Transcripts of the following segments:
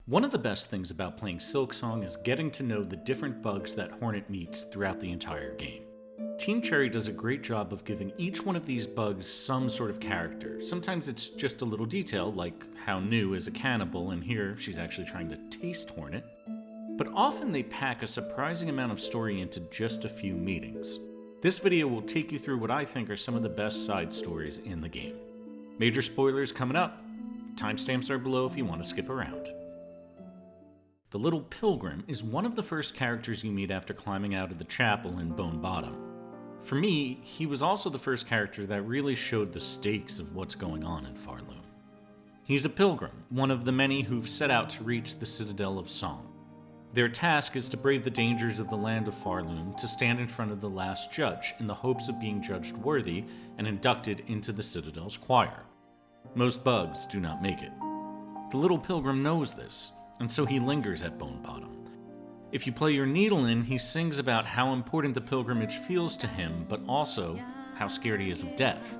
One of the best things about playing Silksong is getting to know the different bugs that Hornet meets throughout the entire game. Team Cherry does a great job of giving each one of these bugs some sort of character. Sometimes it's just a little detail, like how New is a cannibal, and here she's actually trying to taste Hornet. But often they pack a surprising amount of story into just a few meetings. This video will take you through what I think are some of the best side stories in the game. Major spoilers coming up. Timestamps are below if you want to skip around. The little Pilgrim is one of the first characters you meet after climbing out of the chapel in Bone Bottom. For me, he was also the first character that really showed the stakes of what's going on in Farloom. He's a pilgrim, one of the many who've set out to reach the Citadel of Song. Their task is to brave the dangers of the land of Farloom to stand in front of the last judge in the hopes of being judged worthy and inducted into the Citadel's choir. Most bugs do not make it. The little pilgrim knows this, and so he lingers at Bone Bottom. If you play your needle in, he sings about how important the pilgrimage feels to him, but also how scared he is of death.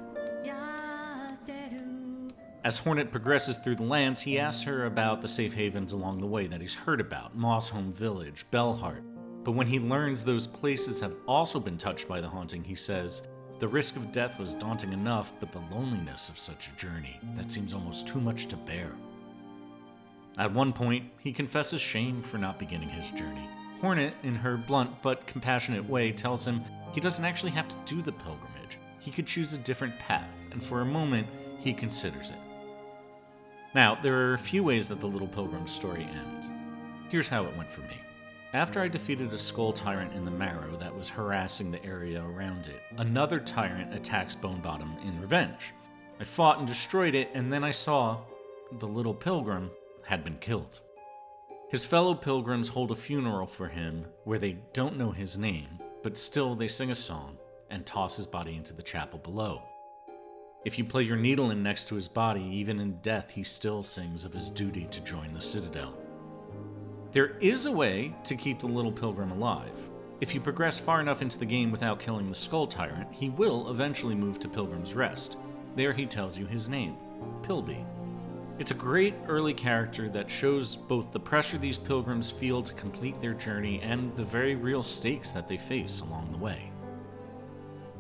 As Hornet progresses through the lands, he asks her about the safe havens along the way that he's heard about, Mossholm Village, Bellheart. But when he learns those places have also been touched by the haunting, he says, "The risk of death was daunting enough, but the loneliness of such a journey, that seems almost too much to bear." At one point, he confesses shame for not beginning his journey. Hornet, in her blunt but compassionate way, tells him he doesn't actually have to do the pilgrimage. He could choose a different path, and for a moment, he considers it. Now, there are a few ways that the little pilgrim's story ends. Here's how it went for me. After I defeated a skull tyrant in the Marrow that was harassing the area around it, another tyrant attacks Bone Bottom in revenge. I fought and destroyed it, and then I saw the little pilgrim had been killed. His fellow pilgrims hold a funeral for him where they don't know his name, but still they sing a song and toss his body into the chapel below. If you play your needle in next to his body, even in death he still sings of his duty to join the Citadel. There is a way to keep the little pilgrim alive. If you progress far enough into the game without killing the skull tyrant, he will eventually move to Pilgrim's Rest. There he tells you his name, Pilby. It's a great early character that shows both the pressure these pilgrims feel to complete their journey and the very real stakes that they face along the way.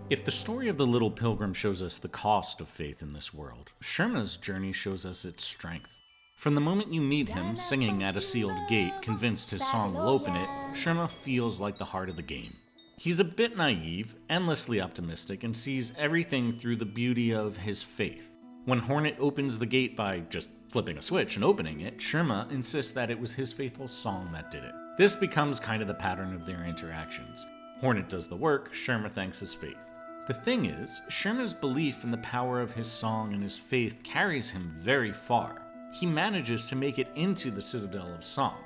If the story of the little pilgrim shows us the cost of faith in this world, Sherma's journey shows us its strength. From the moment you meet him singing at a sealed gate, convinced his song will open it, Sherma feels like the heart of the game. He's a bit naive, endlessly optimistic, and sees everything through the beauty of his faith. When Hornet opens the gate by just flipping a switch and opening it, Sherma insists that it was his faithful song that did it. This becomes kind of the pattern of their interactions. Hornet does the work, Sherma thanks his faith. The thing is, Sherma's belief in the power of his song and his faith carries him very far. He manages to make it into the Citadel of Song.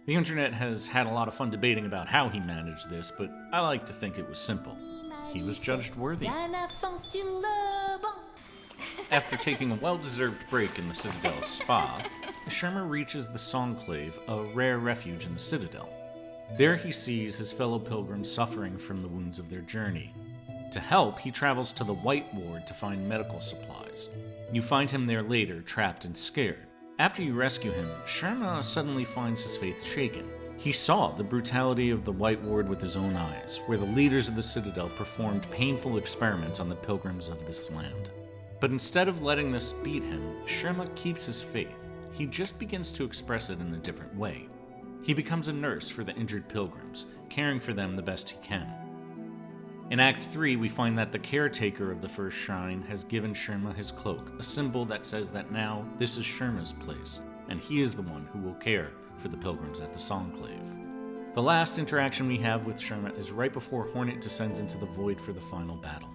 The internet has had a lot of fun debating about how he managed this, but I like to think it was simple. He was judged worthy. After taking a well-deserved break in the Citadel's spa, Sherma reaches the Songclave, a rare refuge in the Citadel. There he sees his fellow pilgrims suffering from the wounds of their journey. To help, he travels to the White Ward to find medical supplies. You find him there later, trapped and scared. After you rescue him, Sherma suddenly finds his faith shaken. He saw the brutality of the White Ward with his own eyes, where the leaders of the Citadel performed painful experiments on the pilgrims of this land. But instead of letting this beat him, Sherma keeps his faith. He just begins to express it in a different way. He becomes a nurse for the injured pilgrims, caring for them the best he can. In Act 3, we find that the caretaker of the first shrine has given Sherma his cloak, a symbol that says that now this is Sherma's place, and he is the one who will care for the pilgrims at the Songclave. The last interaction we have with Sherma is right before Hornet descends into the void for the final battle.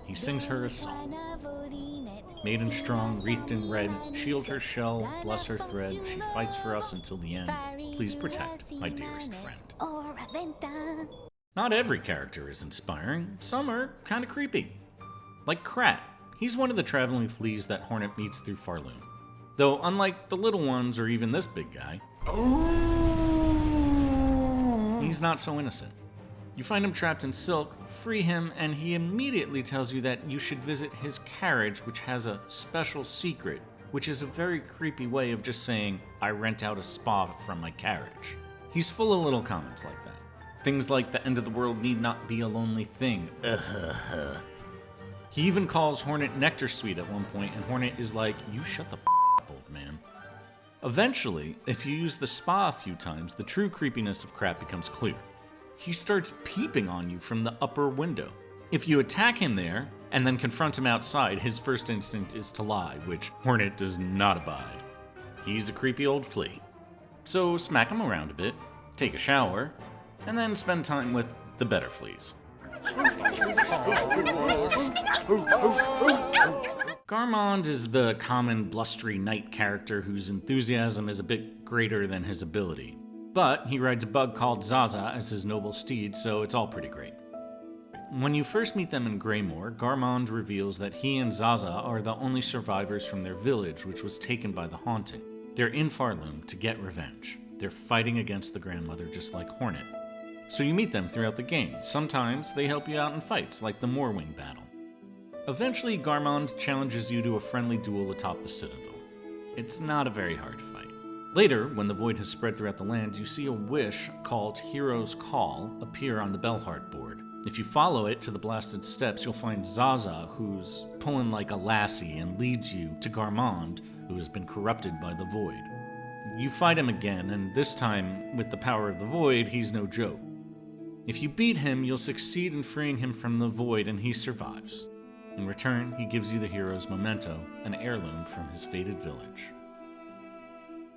He sings her a song. Maiden strong, wreathed in red, shield her shell, bless her thread, she fights for us until the end. Please protect my dearest friend. Not every character is inspiring, some are kinda creepy. Like Kratt, he's one of the traveling fleas that Hornet meets through Farloom. Though unlike the little ones or even this big guy, he's not so innocent. You find him trapped in silk, free him, and he immediately tells you that you should visit his carriage, which has a special secret which is a very creepy way of just saying, I rent out a spa from my carriage. He's full of little comments like that. Things like the end of the world need not be a lonely thing. He even calls Hornet Nectar Sweet at one point, and Hornet is like, you shut the up, old man. Eventually, if you use the spa a few times, the true creepiness of Kratt becomes clear. He starts peeping on you from the upper window. If you attack him there, and then confront him outside, his first instinct is to lie, which Hornet does not abide. He's a creepy old flea. So smack him around a bit, take a shower, and then spend time with the better fleas. Gramond is the common blustery knight character whose enthusiasm is a bit greater than his ability. But he rides a bug called Zaza as his noble steed, so it's all pretty great. When you first meet them in Greymoor, Gramond reveals that he and Zaza are the only survivors from their village, which was taken by the haunting. They're in Farloom to get revenge. They're fighting against the grandmother just like Hornet. So you meet them throughout the game. Sometimes they help you out in fights, like the Moorwing battle. Eventually, Gramond challenges you to a friendly duel atop the Citadel. It's not a very hard fight. Later, when the void has spread throughout the land, you see a wish called Hero's Call appear on the Bellheart board. If you follow it to the blasted steps, you'll find Zaza, who's pulling like a lassie and leads you to Gramond, who has been corrupted by the void. You fight him again, and this time, with the power of the void, he's no joke. If you beat him, you'll succeed in freeing him from the void, and he survives. In return, he gives you the hero's memento, an heirloom from his fated village.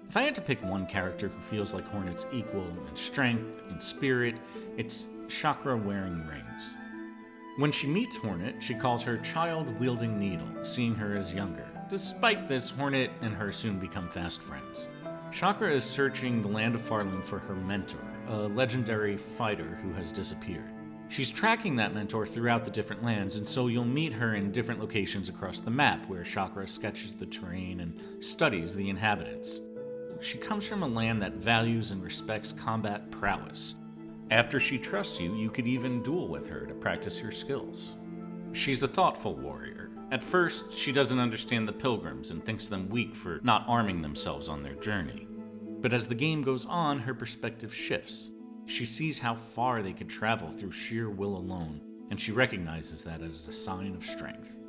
If I had to pick one character who feels like Hornet's equal in strength and spirit, it's Shakra wearing rings. When she meets Hornet, she calls her child-wielding needle, seeing her as younger. Despite this, Hornet and her soon become fast friends. Shakra is searching the land of Farloom for her mentor, a legendary fighter who has disappeared. She's tracking that mentor throughout the different lands, and so you'll meet her in different locations across the map where Shakra sketches the terrain and studies the inhabitants. She comes from a land that values and respects combat prowess. After she trusts you, you could even duel with her to practice your skills. She's a thoughtful warrior. At first, she doesn't understand the Pilgrims and thinks them weak for not arming themselves on their journey. But as the game goes on, her perspective shifts. She sees how far they could travel through sheer will alone, and she recognizes that as a sign of strength.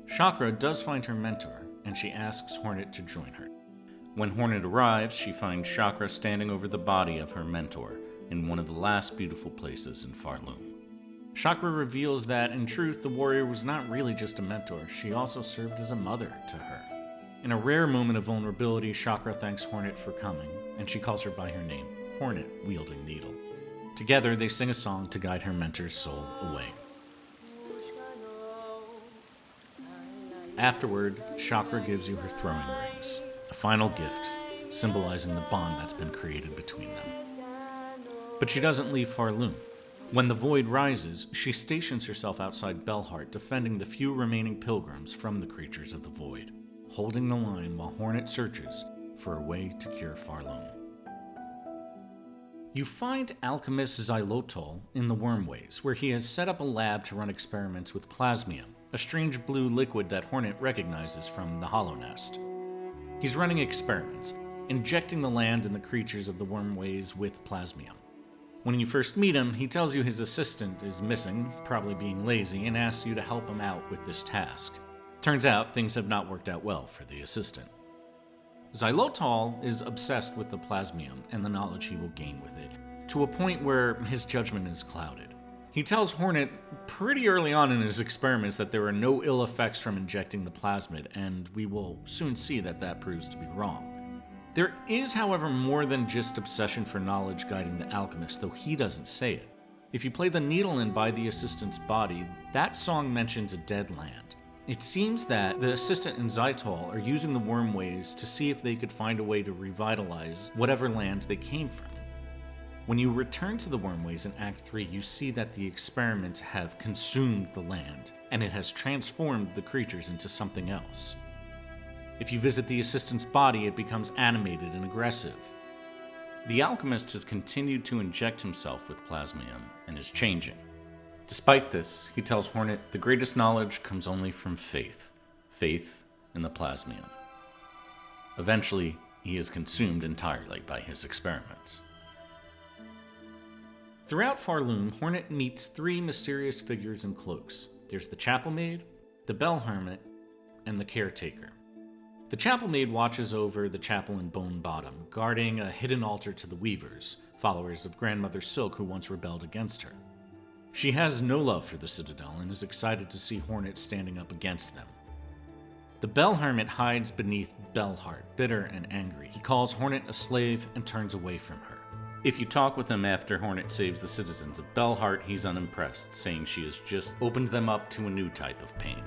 Shakra does find her mentor, and she asks Hornet to join her. When Hornet arrives, she finds Shakra standing over the body of her mentor in one of the last beautiful places in Farloom. Shakra reveals that, in truth, the warrior was not really just a mentor, she also served as a mother to her. In a rare moment of vulnerability, Shakra thanks Hornet for coming, and she calls her by her name, Hornet Wielding Needle. Together, they sing a song to guide her mentor's soul away. Afterward, Shakra gives you her throwing rings, a final gift, symbolizing the bond that's been created between them. But she doesn't leave Farloom. When the void rises, she stations herself outside Bellheart, defending the few remaining pilgrims from the creatures of the void, holding the line while Hornet searches for a way to cure Farloom. You find Alchemist Zylotol in the Wormways, where he has set up a lab to run experiments with plasmium, a strange blue liquid that Hornet recognizes from the Hollow Nest. He's running experiments, injecting the land and the creatures of the Wormways with plasmium. When you first meet him, he tells you his assistant is missing, probably being lazy, and asks you to help him out with this task. Turns out, things have not worked out well for the assistant. Zylotol is obsessed with the plasmium and the knowledge he will gain with it, to a point where his judgment is clouded. He tells Hornet pretty early on in his experiments that there are no ill effects from injecting the plasmid, and we will soon see that that proves to be wrong. There is, however, more than just obsession for knowledge guiding the alchemist, though he doesn't say it. If you play the needle in By the Assistant's Body, that song mentions a dead land. It seems that the assistant and Zylotol are using the Wormways to see if they could find a way to revitalize whatever land they came from. When you return to the Wormways in Act 3, you see that the experiments have consumed the land, and it has transformed the creatures into something else. If you visit the assistant's body, it becomes animated and aggressive. The alchemist has continued to inject himself with plasmium and is changing. Despite this, he tells Hornet the greatest knowledge comes only from faith. Faith in the plasmium. Eventually, he is consumed entirely by his experiments. Throughout Farloom, Hornet meets 3 mysterious figures in cloaks. There's the Chapel Maid, the Bell Hermit, and the Caretaker. The Chapel Maid watches over the chapel in Bone Bottom, guarding a hidden altar to the Weavers, followers of Grandmother Silk who once rebelled against her. She has no love for the Citadel and is excited to see Hornet standing up against them. The Bell Hermit hides beneath Bellheart, bitter and angry. He calls Hornet a slave and turns away from her. If you talk with him after Hornet saves the citizens of Bellheart, he's unimpressed, saying she has just opened them up to a new type of pain.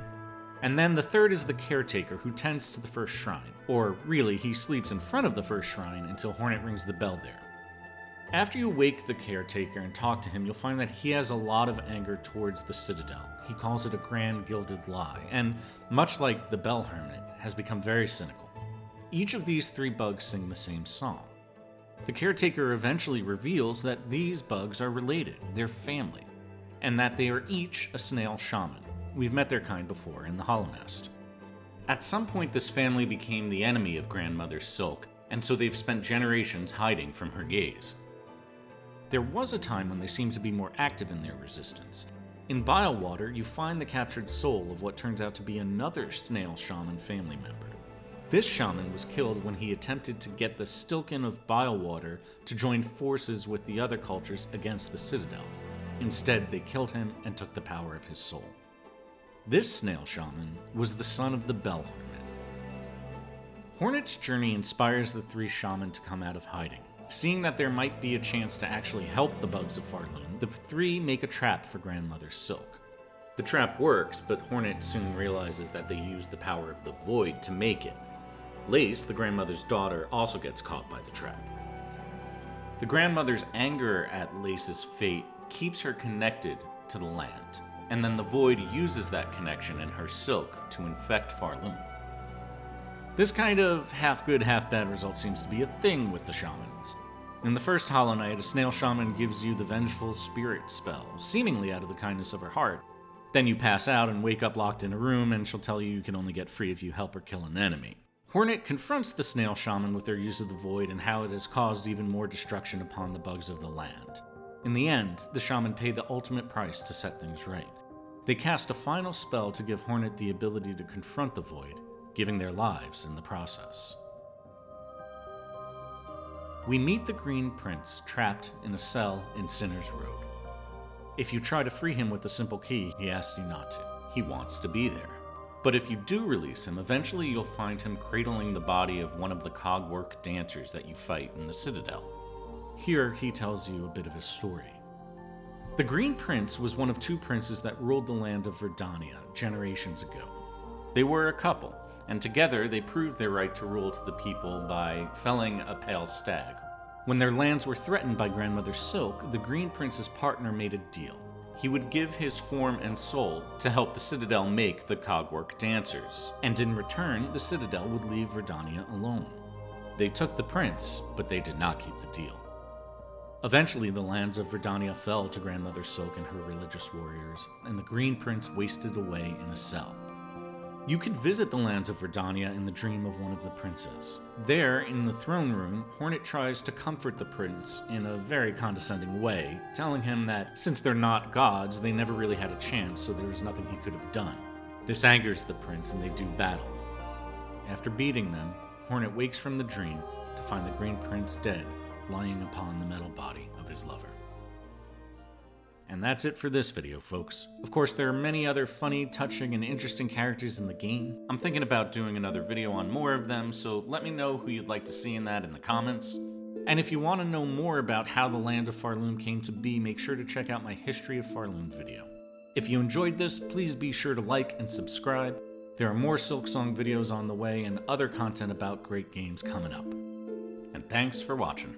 And then the third is the Caretaker, who tends to the first shrine. Or really, he sleeps in front of the first shrine until Hornet rings the bell there. After you wake the Caretaker and talk to him, you'll find that he has a lot of anger towards the Citadel. He calls it a grand gilded lie, and much like the Bell Hermit, has become very cynical. Each of these 3 bugs sing the same song. The Caretaker eventually reveals that these bugs are related, they're family, and that they are each a Snail Shaman. We've met their kind before in the Hollow Nest. At some point, this family became the enemy of Grandmother Silk, and so they've spent generations hiding from her gaze. There was a time when they seemed to be more active in their resistance. In Bilewater, you find the captured soul of what turns out to be another Snail Shaman family member. This shaman was killed when he attempted to get the Stilken of Bilewater to join forces with the other cultures against the Citadel. Instead, they killed him and took the power of his soul. This Snail Shaman was the son of the Bell Hermit. Hornet's journey inspires the 3 shaman to come out of hiding. Seeing that there might be a chance to actually help the bugs of Farloom, the 3 make a trap for Grandmother Silk. The trap works, but Hornet soon realizes that they used the power of the Void to make it. Lace, the grandmother's daughter, also gets caught by the trap. The grandmother's anger at Lace's fate keeps her connected to the land, and then the Void uses that connection in her silk to infect Farloom. This kind of half-good, half-bad result seems to be a thing with the shamans. In the first Hollow Knight, a Snail Shaman gives you the Vengeful Spirit spell, seemingly out of the kindness of her heart. Then you pass out and wake up locked in a room, and she'll tell you can only get free if you help her kill an enemy. Hornet confronts the Snail Shaman with their use of the Void and how it has caused even more destruction upon the bugs of the land. In the end, the shaman pay the ultimate price to set things right. They cast a final spell to give Hornet the ability to confront the Void, giving their lives in the process. We meet the Green Prince trapped in a cell in Sinner's Road. If you try to free him with a simple key, he asks you not to. He wants to be there. But if you do release him, eventually you'll find him cradling the body of one of the cogwork dancers that you fight in the Citadel. Here, he tells you a bit of his story. The Green Prince was one of 2 princes that ruled the land of Verdania generations ago. They were a couple, and together they proved their right to rule to the people by felling a pale stag. When their lands were threatened by Grandmother Silk, the Green Prince's partner made a deal. He would give his form and soul to help the Citadel make the cogwork dancers, and in return, the Citadel would leave Verdania alone. They took the prince, but they did not keep the deal. Eventually, the lands of Verdania fell to Grandmother Silk and her religious warriors, and the Green Prince wasted away in a cell. You could visit the lands of Verdania in the dream of one of the princes. There, in the throne room, Hornet tries to comfort the prince in a very condescending way, telling him that since they're not gods, they never really had a chance, so there was nothing he could have done. This angers the prince, and they do battle. After beating them, Hornet wakes from the dream to find the Green Prince dead, lying upon the metal body of his lover. And that's it for this video, folks. Of course, there are many other funny, touching, and interesting characters in the game. I'm thinking about doing another video on more of them, so let me know who you'd like to see in that in the comments. And if you want to know more about how the land of Farloom came to be, make sure to check out my History of Farloom video. If you enjoyed this, please be sure to like and subscribe. There are more Silksong videos on the way and other content about great games coming up. And thanks for watching.